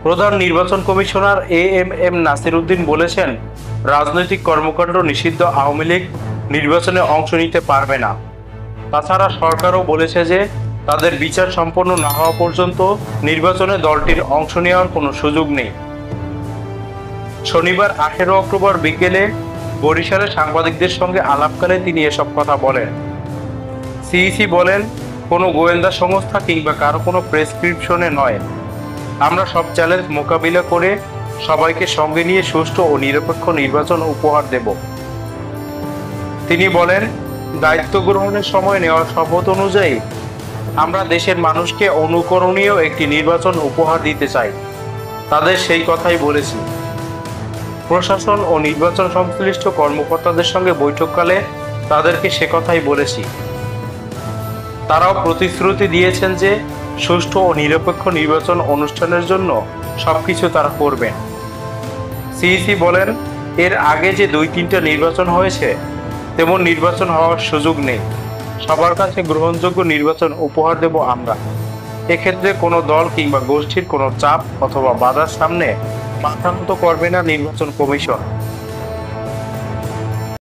প্রধান নির্বাচন commissioner AMM Nasir Uddin বলেছেন, রাজনৈতিক কর্মকাণ্ড নিষিদ্ধ আওয়ামী লীগ নির্বাচনে অংশ নিতে পারবে না। তাছাড়া সরকারও বলেছে যে তাদের বিচার সম্পন্ন না হওয়া পর্যন্ত নির্বাচনে দলটির অংশ নেওয়ার কোনো সুযোগ নেই। শনিবার 18 অক্টোবর বিকেলে বরিশালে সাংবাদিকদের সঙ্গে আলাপকালে তিনি এসব কথা বলেন। সিইসি বলেন, কোনো গোয়েন্দা সংস্থা কিংবা কারো কোনো প্রেসক্রিপশনে নয়, আমরা সব চ্যালেঞ্জ মোকাবিলা করে সবাইকে সঙ্গে নিয়ে সুষ্ঠু ও নিরপেক্ষ নির্বাচন উপহার দেব। তিনি বলেন, দায়িত্ব গ্রহণের সময় নেওয়া শপথ অনুযায়ী আমরা দেশের মানুষকে অনুকরণীয় একটি নির্বাচন উপহার দিতে চাই। তাদের সেই কথাই বলেছি। প্রশাসন ও নির্বাচন সংশ্লিষ্ট কর্মকর্তাদের সঙ্গে বৈঠককালে তাদেরকে সে কথাই বলেছি। তারাও প্রতিশ্রুতি দিয়েছেন যে সুষ্ঠু ও নিরপেক্ষ নির্বাচন অনুষ্ঠানের জন্য সবকিছু তারা করবেন। সিইসি বলেন, এর আগে যে 2-3টা নির্বাচন হয়েছে তেমন নির্বাচন হওয়ার সুযোগ নেই। সবার কাছে গ্রহণযোগ্য নির্বাচন উপহার দেব আমরা। এক্ষেত্রে কোনো দল কিংবা গোষ্ঠীর কোনো চাপ অথবা বাধার সামনে মাথা নত করবে না নির্বাচন কমিশন।